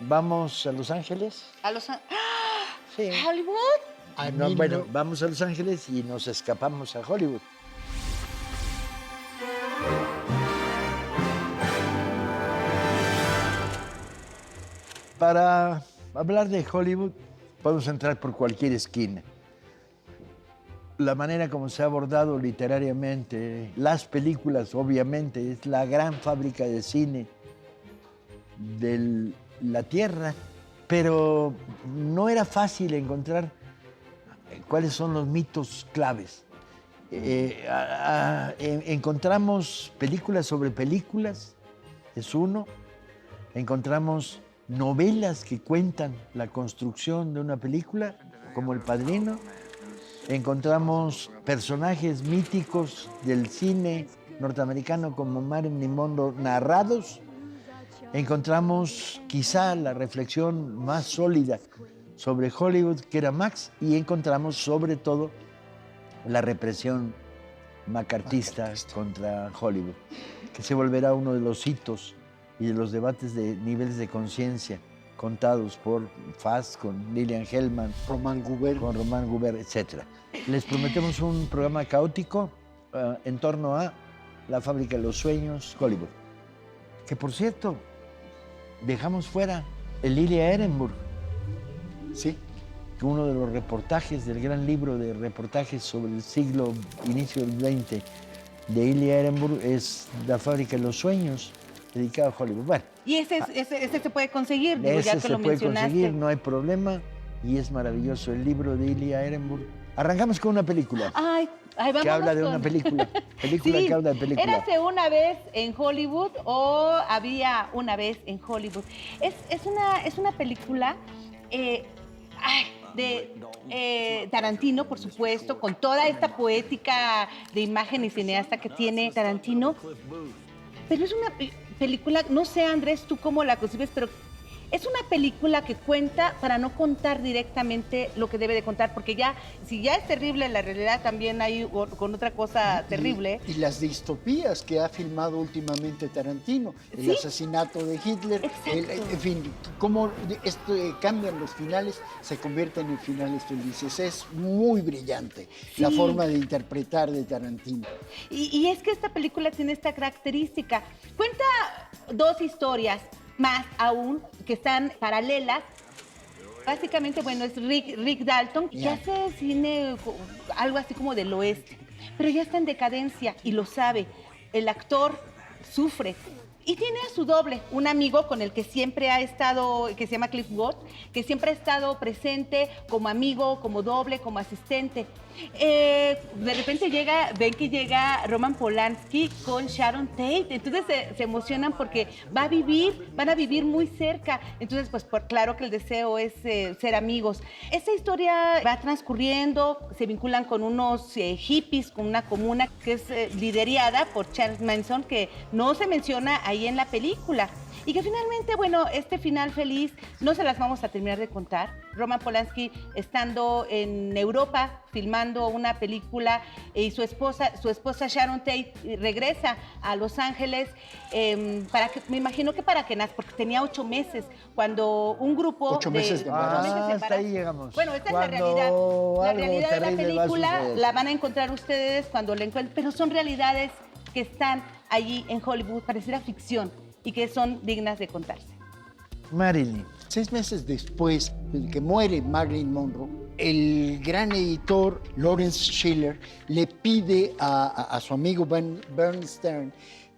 vamos a Los Ángeles. A los... ¡Ah! Sí. ¿Hollywood? A No, mí bueno, no- vamos a Los Ángeles y nos escapamos a Hollywood. Para hablar de Hollywood, podemos entrar por cualquier esquina. La manera como se ha abordado literariamente, las películas, obviamente, es la gran fábrica de cine de la Tierra, pero no era fácil encontrar cuáles son los mitos claves. Encontramos películas sobre películas, es uno. Encontramos novelas que cuentan la construcción de una película, como El Padrino. Encontramos personajes míticos del cine norteamericano como Marilyn Monroe narrados. Encontramos quizá la reflexión más sólida sobre Hollywood, que era Max, y encontramos sobre todo la represión macartista contra Hollywood, que se volverá uno de los hitos y de los debates de niveles de conciencia contados por Fass, con Lillian Hellman, Román Gubern. con Román Gubern, etc. Les prometemos un programa caótico en torno a la fábrica de los sueños, Hollywood. Que, por cierto, dejamos fuera el Lilia Ehrenburg, Sí, que uno de los reportajes del gran libro de reportajes sobre el siglo, inicio del XX, de Lilia Ehrenburg, es La fábrica de los sueños, dedicado a Hollywood. Bueno, Y ese se puede conseguir, digo, ya ese que se lo puede mencionaste. conseguir, no hay problema, y es maravilloso el libro de Lilia Ehrenburg. Arrancamos con una película Ay, que vámonos habla de con- una película, Sí, que habla de película. ¿Érase una vez en Hollywood o había una vez en Hollywood? Es una película de Tarantino, por supuesto, con toda esta poética de imagen y cineasta que tiene Tarantino. Pero es una película, no sé, Andrés, tú cómo la concibes, pero es una película que cuenta para no contar directamente lo que debe de contar, porque ya, si ya es terrible, la realidad también hay con otra cosa terrible. Y las distopías que ha filmado últimamente Tarantino, el Sí. asesinato de Hitler, Exacto. en fin, cómo cambian los finales, se convierten en finales felices. Es muy brillante la Sí. forma de interpretar de Tarantino. Y es que esta película tiene esta característica. Cuenta dos historias más aún que están paralelas. Básicamente, bueno, es Rick Dalton, que Ya. hace cine algo así como del oeste, pero ya está en decadencia y lo sabe. El actor sufre. Y tiene a su doble, un amigo con el que siempre ha estado, que se llama Cliff Booth, que siempre ha estado presente como amigo, como doble, como asistente. De repente ven que llega Roman Polanski con Sharon Tate, entonces se emocionan porque van a vivir muy cerca. Entonces, pues claro que el deseo es ser amigos. Esta historia va transcurriendo, se vinculan con unos hippies, con una comuna que es liderada por Charles Manson, que no se menciona ahí en la película. Y que finalmente, bueno, este final feliz no se las vamos a terminar de contar. Roman Polanski estando en Europa filmando una película y su esposa Sharon Tate regresa a Los Ángeles me imagino que para que nazca, porque tenía 8 meses cuando un grupo 8 meses de embarazo. 8 meses de Hasta ahí embarazo. llegamos. Bueno, esta es la Cuando realidad. La algo realidad de la terrible va a película suceder. la van a encontrar ustedes cuando la encuentren, pero son realidades que están allí en Hollywood, pareciera ficción y que son dignas de contarse. Marilyn. 6 meses después de que muere Marilyn Monroe, el gran editor Lawrence Schiller le pide a su amigo Bernstein Stern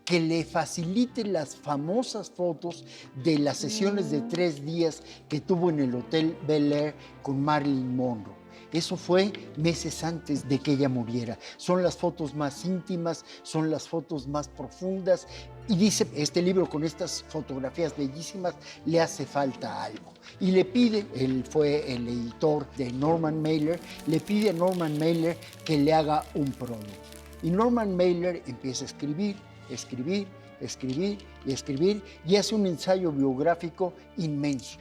que le facilite las famosas fotos de las sesiones de 3 días que tuvo en el Hotel Bel Air con Marilyn Monroe. Eso fue meses antes de que ella muriera. Son las fotos más íntimas, son las fotos más profundas. Y dice, este libro con estas fotografías bellísimas le hace falta algo. Y le pide, él fue el editor de Norman Mailer, le pide a Norman Mailer que le haga un prólogo. Y Norman Mailer empieza a escribir y hace un ensayo biográfico inmenso.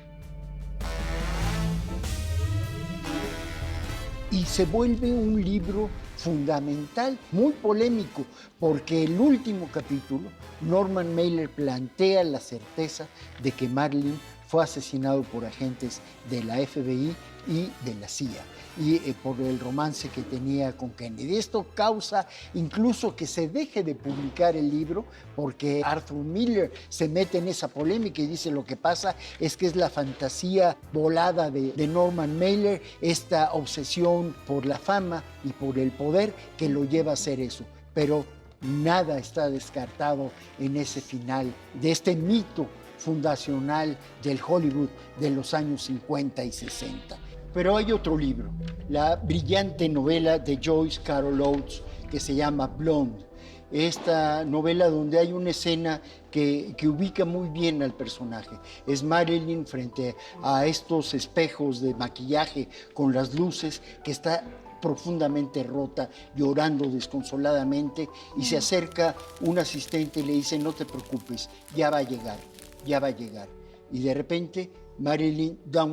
Y se vuelve un libro fundamental, muy polémico, porque el último capítulo, Norman Mailer plantea la certeza de que Marilyn fue asesinado por agentes de la FBI y de la CIA, y por el romance que tenía con Kennedy. Esto causa incluso que se deje de publicar el libro, porque Arthur Miller se mete en esa polémica y dice: lo que pasa es que es la fantasía volada de Norman Mailer, esta obsesión por la fama y por el poder que lo lleva a hacer eso. Pero nada está descartado en ese final de este mito fundacional del Hollywood de los años 50 y 60. Pero hay otro libro, la brillante novela de Joyce Carol Oates que se llama Blonde. Esta novela donde hay una escena que ubica muy bien al personaje. Es Marilyn frente a estos espejos de maquillaje con las luces, que está profundamente rota, llorando desconsoladamente, y se acerca un asistente y le dice: no te preocupes, ya va a llegar, ya va a llegar. Y de repente Marilyn da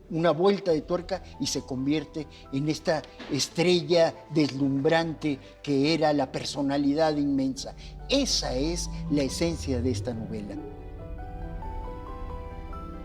una vuelta de tuerca y se convierte en esta estrella deslumbrante que era la personalidad inmensa. Esa es la esencia de esta novela.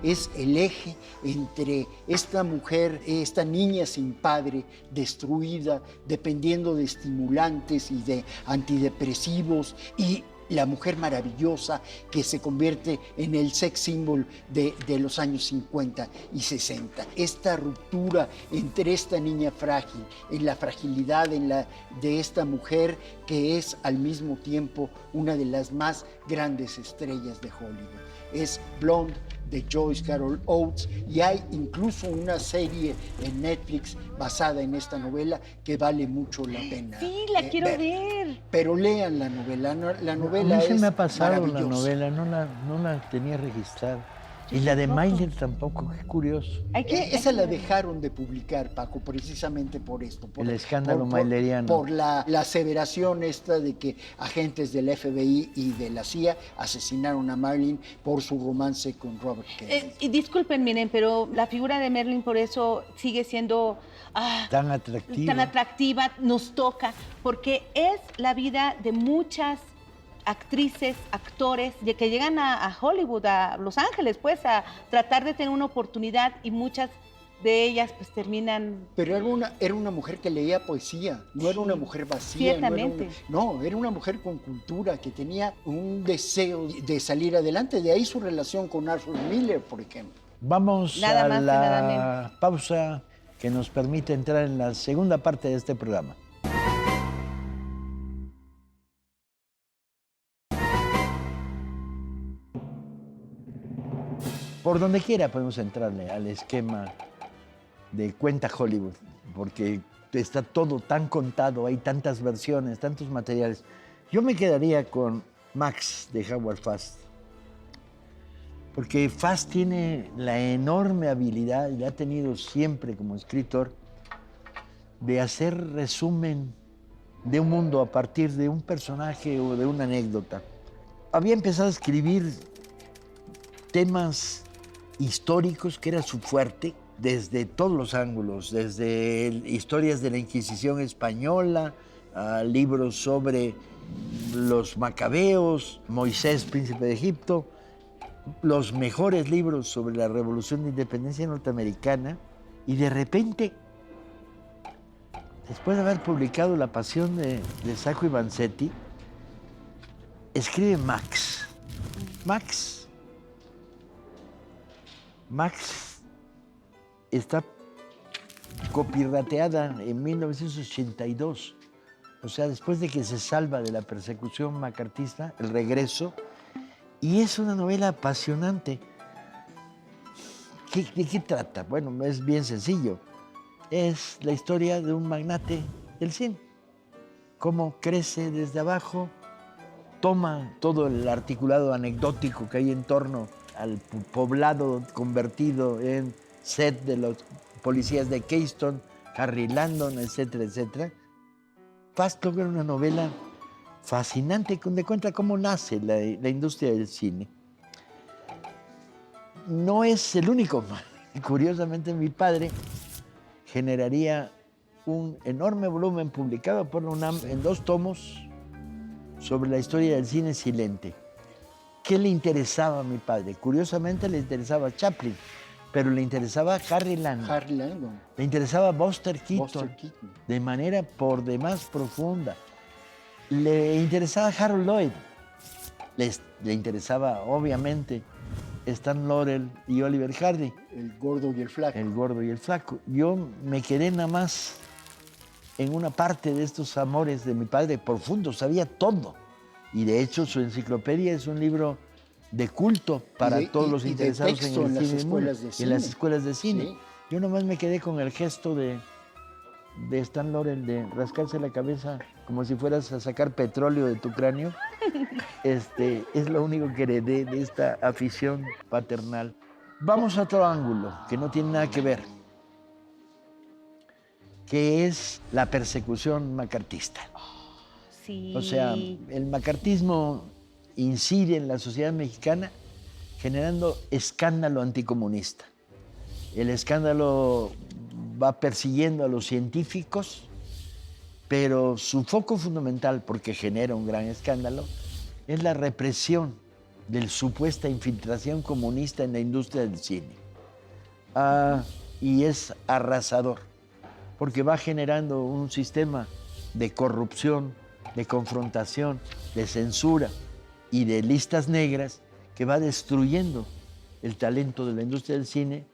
Es el eje entre esta mujer, esta niña sin padre, destruida, dependiendo de estimulantes y de antidepresivos, y la mujer maravillosa que se convierte en el sex symbol de los años 50 y 60. Esta ruptura entre esta niña frágil, en la fragilidad de esta mujer que es al mismo tiempo una de las más grandes estrellas de Hollywood. Es Blonde, de Joyce Carol Oates, y hay incluso una serie en Netflix basada en esta novela que vale mucho la pena. Sí, la quiero ver. Pero lean la novela, la novela a mí se es me ha pasado la maravillosa. novela, no la tenía registrada. Y la de Mailer tampoco, qué curioso. Esa la dejaron de publicar, Paco, precisamente por esto. El escándalo maileriano. Por la aseveración esta de que agentes del FBI y de la CIA asesinaron a Marilyn por su romance con Robert Kennedy. Y disculpen, miren, pero la figura de Marilyn por eso sigue siendo tan atractiva, nos toca, porque es la vida de muchas actrices, actores que llegan a Hollywood, a Los Ángeles, pues, a tratar de tener una oportunidad, y muchas de ellas pues terminan... Pero era una mujer que leía poesía, no era una mujer vacía. Ciertamente. Era una mujer con cultura, que tenía un deseo de salir adelante. De ahí su relación con Arthur Miller, por ejemplo. Vamos a la pausa que nos permite entrar en la segunda parte de este programa. Por donde quiera podemos entrarle al esquema de Cuenta Hollywood, porque está todo tan contado, hay tantas versiones, tantos materiales. Yo me quedaría con Max de Howard Fast, porque Fast tiene la enorme habilidad, y la ha tenido siempre como escritor, de hacer resumen de un mundo a partir de un personaje o de una anécdota. Había empezado a escribir temas históricos, que era su fuerte, desde todos los ángulos, desde historias de la Inquisición española, a libros sobre los macabeos, Moisés, príncipe de Egipto, los mejores libros sobre la Revolución de Independencia norteamericana, y de repente, después de haber publicado La Pasión de Sacco y Vanzetti, escribe Max. Max está copyrightada en 1982, o sea, después de que se salva de la persecución macartista, El Regreso, y es una novela apasionante. ¿De qué trata? Bueno, es bien sencillo. Es la historia de un magnate del cine, cómo crece desde abajo, toma todo el articulado anecdótico que hay en torno al poblado convertido en set de los policías de Keystone, Harry Landon, etcétera, etcétera. Fast logra una novela fascinante donde cuenta cómo nace la industria del cine. No es el único. Curiosamente, mi padre generaría un enorme volumen publicado por la UNAM en 2 tomos sobre la historia del cine silente. ¿qué le interesaba a mi padre? Curiosamente le interesaba Chaplin, pero le interesaba Harry Langdon. Harry Langdon. Le interesaba Buster Keaton, Buster Keaton. de manera por demás profunda. Le interesaba Harold Lloyd. Le interesaba, obviamente, Stan Laurel y Oliver Hardy. El gordo y el flaco. El gordo y el flaco. Yo me quedé nada más en una parte de estos amores de mi padre profundo, sabía todo. Y de hecho su enciclopedia es un libro de culto para todos los interesados en el cine. En las escuelas de cine. Sí. Yo nomás me quedé con el gesto de Stan Laurel de rascarse la cabeza como si fueras a sacar petróleo de tu cráneo. Es lo único que heredé de esta afición paternal. Vamos a otro ángulo que no tiene nada que ver, que es la persecución macartista. Sí. O sea, el macartismo incide en la sociedad mexicana generando escándalo anticomunista. El escándalo va persiguiendo a los científicos, pero su foco fundamental, porque genera un gran escándalo, es la represión de la supuesta infiltración comunista en la industria del cine. Y es arrasador, porque va generando un sistema de corrupción, de confrontación, de censura y de listas negras que va destruyendo el talento de la industria del cine.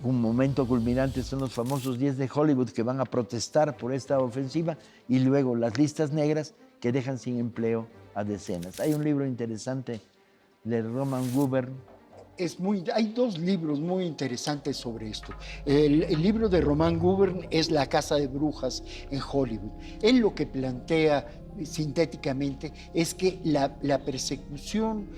Un momento culminante son los famosos 10 de Hollywood que van a protestar por esta ofensiva y luego las listas negras que dejan sin empleo a decenas. Hay un libro interesante de Roman Gubern. Hay dos libros muy interesantes sobre esto. El libro de Roman Gubern es La Casa de Brujas en Hollywood. Él lo que plantea sintéticamente es que la persecución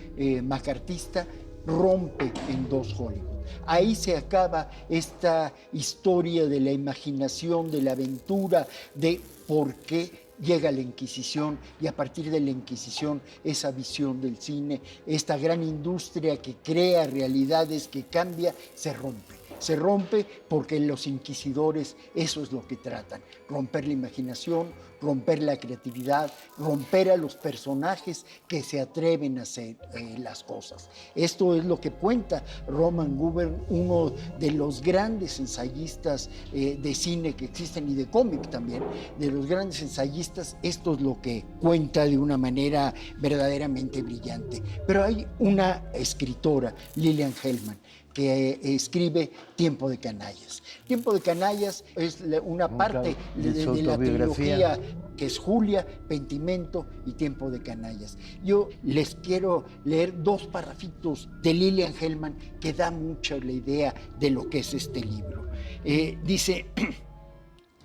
macartista rompe en dos Hollywood. Ahí se acaba esta historia de la imaginación, de la aventura, de por qué llega la Inquisición y a partir de la Inquisición esa visión del cine, esta gran industria que crea realidades, que cambia, se rompe. Se rompe porque los inquisidores eso es lo que tratan, romper la imaginación, romper la creatividad, romper a los personajes que se atreven a hacer las cosas. Esto es lo que cuenta Roman Gubern, uno de los grandes ensayistas de cine que existen y de cómic también, de los grandes ensayistas. Esto es lo que cuenta de una manera verdaderamente brillante. Pero hay una escritora, Lillian Hellman, que escribe Tiempo de Canallas. Tiempo de Canallas es una parte de la trilogía que es Julia, Pentimento y Tiempo de Canallas. Yo les quiero leer dos parrafitos de Lillian Hellman que da mucho la idea de lo que es este libro. Dice: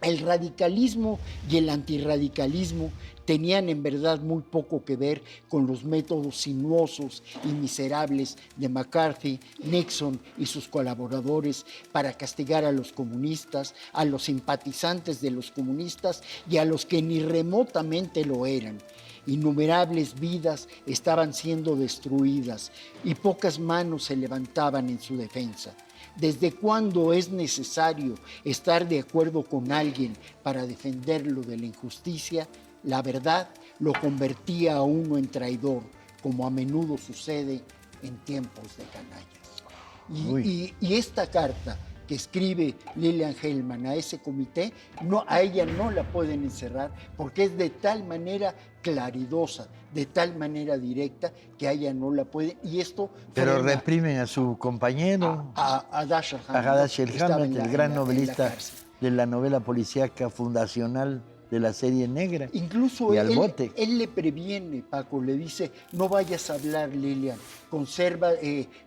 el radicalismo y el antirradicalismo tenían en verdad muy poco que ver con los métodos sinuosos y miserables de McCarthy, Nixon y sus colaboradores para castigar a los comunistas, a los simpatizantes de los comunistas y a los que ni remotamente lo eran. Innumerables vidas estaban siendo destruidas y pocas manos se levantaban en su defensa. ¿Desde cuándo es necesario estar de acuerdo con alguien para defenderlo de la injusticia? La verdad lo convertía a uno en traidor, como a menudo sucede en tiempos de canallas. Y esta carta que escribe Lillian Hellman a ese comité, a ella no la pueden encerrar porque es de tal manera claridosa, de tal manera directa que a ella no la pueden. Y esto pero reprimen a su compañero, a Dashiell Hammett, Dashiell Hammett, el gran novelista de la novela policíaca fundacional de la serie negra. Incluso y al bote. Él le previene, Paco, le dice: no vayas a hablar, Lillian, conserva,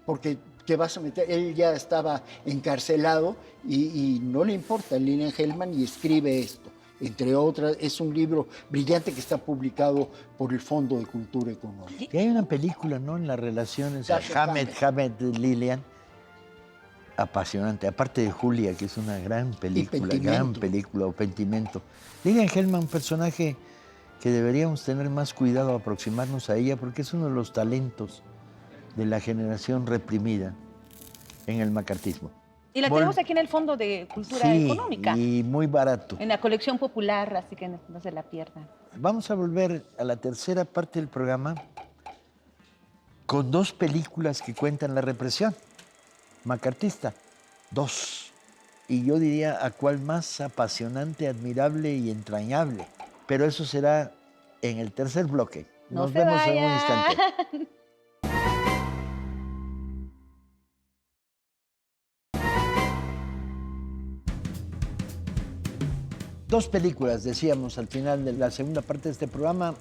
porque te vas a meter. Él ya estaba encarcelado y no le importa a Lillian Hellman y escribe esto. Entre otras, es un libro brillante que está publicado por el Fondo de Cultura Económica. Y hay una película, ¿no?, en las relaciones Hammett, Lillian, apasionante, aparte de Julia, que es una gran película, o Pentimento. Lillian Hellman, un personaje que deberíamos tener más cuidado a aproximarnos a ella, porque es uno de los talentos de la generación reprimida en el macartismo. Y la tenemos aquí en el Fondo de Cultura Económica. Y muy barato. En la colección popular, así que no se la pierdan. Vamos a volver a la tercera parte del programa con 2 películas que cuentan la represión macartista. 2. Y yo diría a cuál más apasionante, admirable y entrañable. Pero eso será en el tercer bloque. No Nos se vemos en un vayan. instante. 2 películas, decíamos al final de la segunda parte de este programa,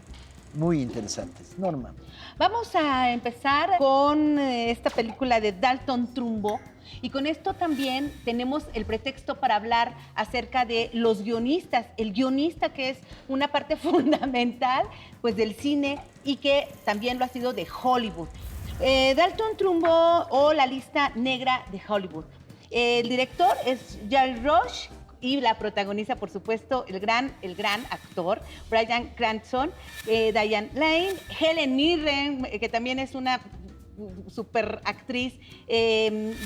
muy interesantes. Norma. Vamos a empezar con esta película de Dalton Trumbo y con esto también tenemos el pretexto para hablar acerca de los guionistas, el guionista que es una parte fundamental pues del cine y que también lo ha sido de Hollywood. Dalton Trumbo o La lista negra de Hollywood. El director es Jay Roach y la protagoniza, por supuesto, el gran actor Bryan Cranston, Diane Lane, Helen Mirren, que también es una super actriz,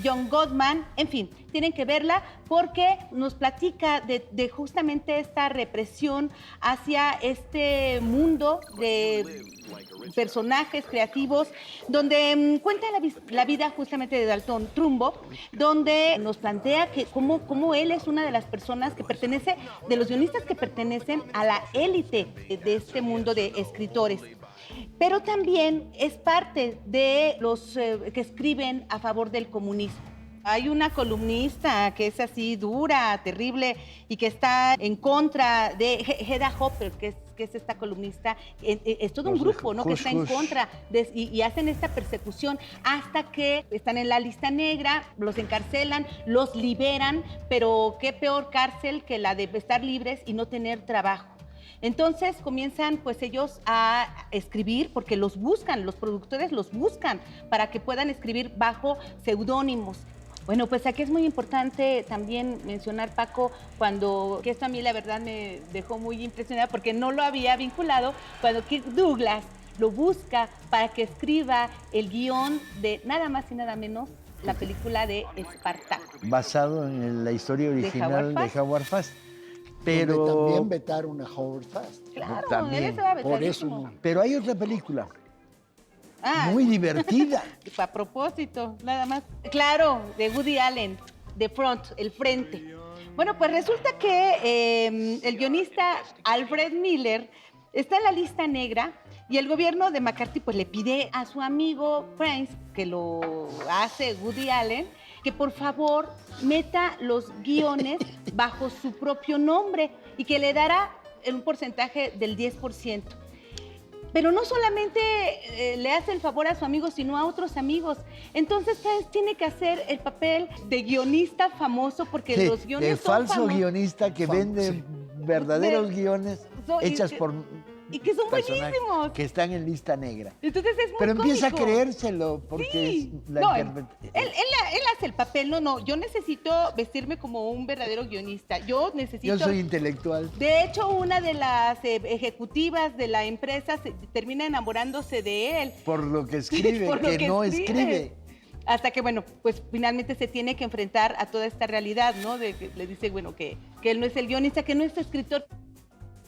John Goodman, en fin, tienen que verla porque nos platica de justamente esta represión hacia este mundo de personajes creativos, donde cuenta la vida justamente de Dalton Trumbo, donde nos plantea que cómo él es una de las personas que pertenece, de los guionistas que pertenecen a la élite de este mundo de escritores. Pero también es parte de los que escriben a favor del comunismo. Hay una columnista que es así dura, terrible, y que está en contra de Hedda Hopper, que es esta columnista. Es todo un grupo, ¿no? Que está en contra y hacen esta persecución hasta que están en la lista negra, los encarcelan, los liberan, pero qué peor cárcel que la de estar libres y no tener trabajo. Entonces comienzan pues ellos a escribir porque los buscan, los productores los buscan para que puedan escribir bajo seudónimos. Bueno, pues aquí es muy importante también mencionar, Paco, que esto a mí la verdad me dejó muy impresionada porque no lo había vinculado, cuando Kirk Douglas lo busca para que escriba el guión de nada más y nada menos la película de Espartaco. Basado en la historia original de Howard Fast. Pero donde también vetaron a Howard Fast. Claro, también, él estaba Por vetadísimo. eso no. Pero hay otra película muy divertida. A propósito, nada más. Claro, de Woody Allen, The Front, El Frente. Bueno, pues resulta que el guionista Alfred Miller está en la lista negra y el gobierno de McCarthy pues le pide a su amigo Prince, que lo hace Woody Allen, que por favor meta los guiones bajo su propio nombre y que le dará un porcentaje del 10%. Pero no solamente le hace el favor a su amigo, sino a otros amigos. Entonces, Prince tiene que hacer el papel de guionista famoso porque Sí, los guiones de son falso famosos. guionista que vende Sí. verdaderos guiones hechas por y que son personajes buenísimos. que están en lista negra. Entonces es muy Pero empieza a cómico. creérselo porque Sí. es la No, él interpretación. hace el papel, no, yo necesito vestirme como un verdadero guionista. Yo necesito... Yo soy intelectual. De hecho, una de las ejecutivas de la empresa termina enamorándose de él. Por lo que escribe, Por lo que no escribe. Hasta que, bueno, pues finalmente se tiene que enfrentar a toda esta realidad, ¿no? De que le dice, bueno, que él no es el guionista, que no es escritor.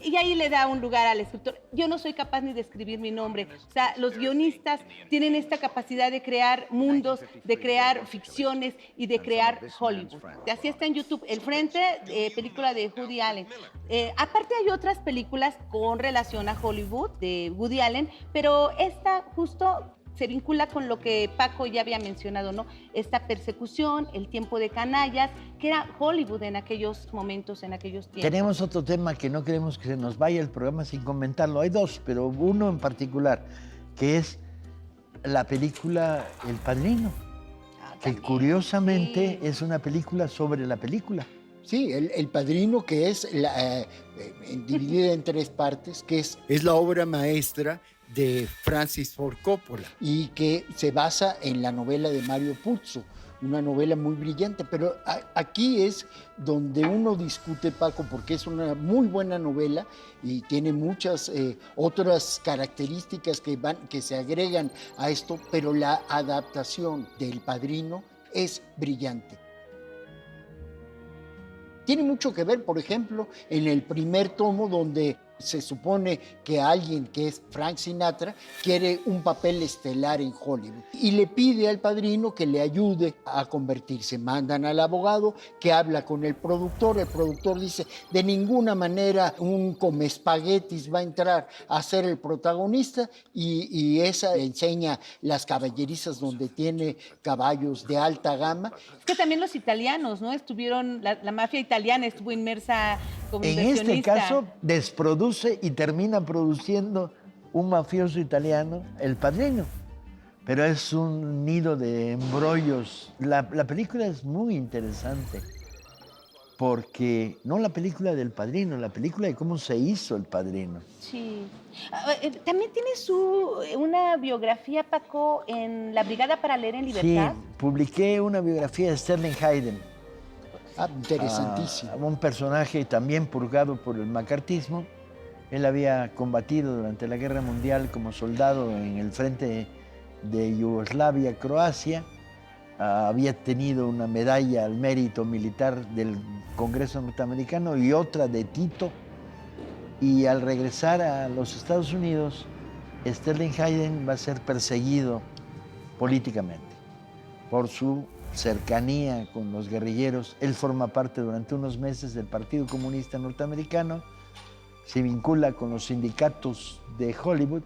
Y ahí le da un lugar al escritor. Yo no soy capaz ni de escribir mi nombre. O sea, los guionistas tienen esta capacidad de crear mundos, de crear ficciones y de crear Hollywood. Así está en YouTube. El Frente, película de Woody Allen. Aparte hay otras películas con relación a Hollywood de Woody Allen, pero esta justo se vincula con lo que Paco ya había mencionado, ¿no? Esta persecución, el tiempo de canallas, que era Hollywood en aquellos momentos, en aquellos tiempos. Tenemos otro tema que no queremos que se nos vaya el programa sin comentarlo. Hay 2, pero uno en particular, que es la película El Padrino, que También, curiosamente sí. es una película sobre la película. Sí, el Padrino, que es dividida en 3 partes, que es la obra maestra de Francis Ford Coppola y que se basa en la novela de Mario Puzo, una novela muy brillante, pero aquí es donde uno discute, Paco, porque es una muy buena novela y tiene muchas otras características que se agregan a esto, pero la adaptación del Padrino es brillante. Tiene mucho que ver, por ejemplo, en el primer tomo donde Se supone que alguien que es Frank Sinatra quiere un papel estelar en Hollywood y le pide al padrino que le ayude a convertirse. Mandan al abogado que habla con el productor dice, de ninguna manera un come espaguetis va a entrar a ser el protagonista, y esa enseña las caballerizas donde tiene caballos de alta gama. Es que también los italianos, ¿no? Estuvieron, la mafia italiana estuvo inmersa como En inversionista. este caso, desproduce y termina produciendo un mafioso italiano, El Padrino. Pero es un nido de embrollos. La película es muy interesante porque no la película del Padrino, la película de cómo se hizo El Padrino. Sí. También tienes una biografía, Paco, en La Brigada para Leer en Libertad. Sí, publiqué una biografía de Sterling Hayden. Interesantísimo. Un personaje también purgado por el macartismo. Él había combatido durante la Guerra Mundial como soldado en el frente de Yugoslavia, Croacia. Había tenido una medalla al mérito militar del Congreso norteamericano y otra de Tito. Y al regresar a los Estados Unidos, Sterling Hayden va a ser perseguido políticamente por su cercanía con los guerrilleros. Él forma parte durante unos meses del Partido Comunista Norteamericano, se vincula con los sindicatos de Hollywood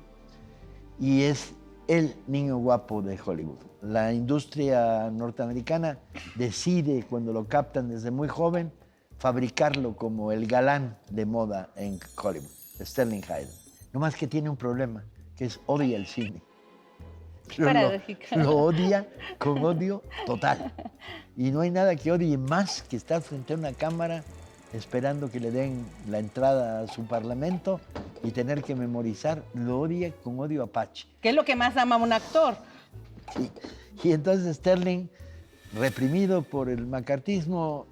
y es el niño guapo de Hollywood. La industria norteamericana decide, cuando lo captan desde muy joven, fabricarlo como el galán de moda en Hollywood, Sterling Hayden. No más que tiene un problema, que es odia el cine. Lo odia con odio total. Y no hay nada que odie más que estar frente a una cámara esperando que le den la entrada a su parlamento y tener que memorizar. Lo odia con odio apache. ¿Qué es lo que más ama un actor? Sí. Y entonces Sterling, reprimido por el macartismo,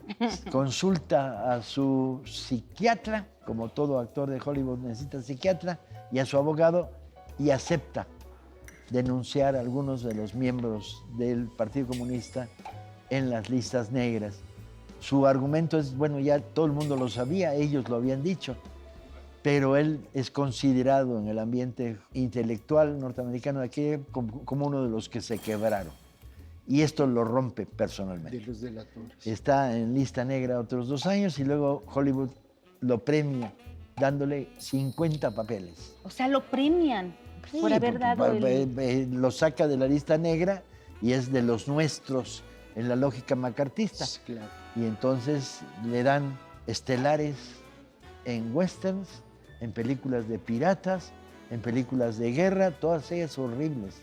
consulta a su psiquiatra, como todo actor de Hollywood necesita psiquiatra, y a su abogado, y acepta denunciar a algunos de los miembros del Partido Comunista en las listas negras. Su argumento es, bueno, ya todo el mundo lo sabía, ellos lo habían dicho, pero él es considerado en el ambiente intelectual norteamericano de aquí como uno de los que se quebraron. Y esto lo rompe personalmente. De los delatores. Está en lista negra otros 2 años y luego Hollywood lo premia dándole 50 papeles. O sea, lo premian por haber dado Lo saca de la lista negra y es de los nuestros en la lógica macartista. Claro. Y entonces le dan estelares en westerns, en películas de piratas, en películas de guerra, todas ellas horribles.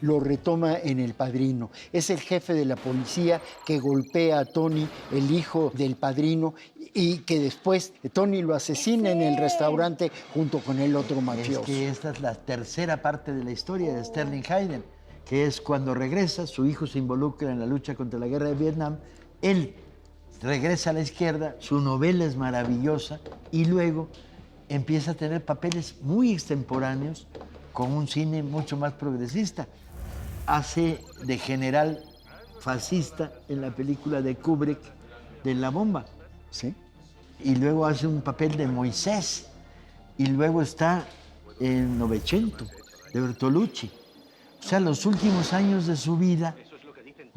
Lo retoma en El Padrino. Es el jefe de la policía que golpea a Tony, el hijo del padrino, y que después Tony lo asesina en el restaurante junto con el otro mafioso. Es que esta es la tercera parte de la historia de Sterling Hayden, que es cuando regresa, su hijo se involucra en la lucha contra la guerra de Vietnam, él regresa a la izquierda, su novela es maravillosa y luego empieza a tener papeles muy extemporáneos con un cine mucho más progresista. Hace de general fascista en la película de Kubrick de La Bomba. ¿Sí? Y luego hace un papel de Moisés. Y luego está en Novecento, de Bertolucci. O sea, los últimos años de su vida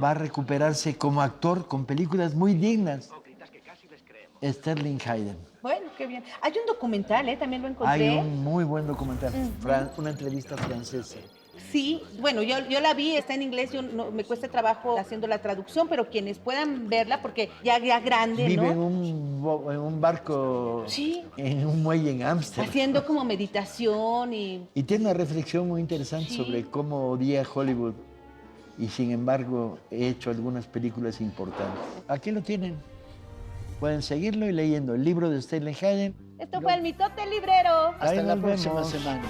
va a recuperarse como actor con películas muy dignas. Sterling Hayden. Bueno, qué bien. Hay un documental, también lo encontré. Hay un muy buen documental, una entrevista francesa. Sí, bueno, yo la vi, está en inglés, me cuesta trabajo haciendo la traducción, pero quienes puedan verla, porque ya grande, Vive ¿no? en un barco, Sí. en un muelle en Ámsterdam. Haciendo como meditación y... Y tiene una reflexión muy interesante sobre cómo odia Hollywood y sin embargo he hecho algunas películas importantes. Aquí lo tienen. Pueden seguirlo y leyendo el libro de Sterling Hayden. Esto fue el Mitote Librero. Ahí Hasta la nos próxima vemos. semana.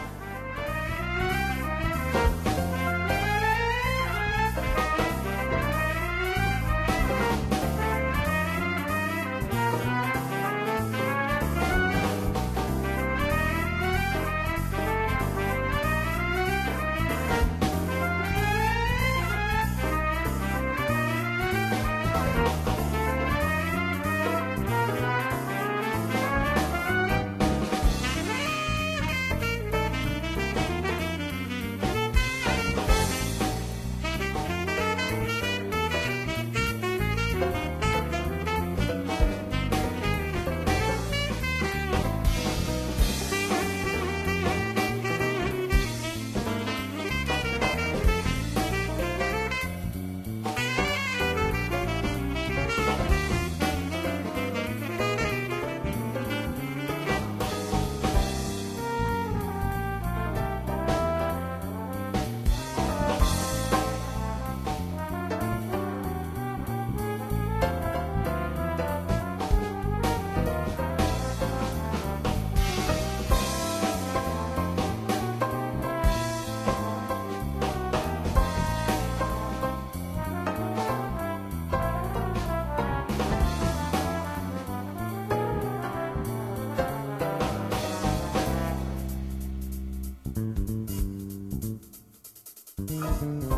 Bye.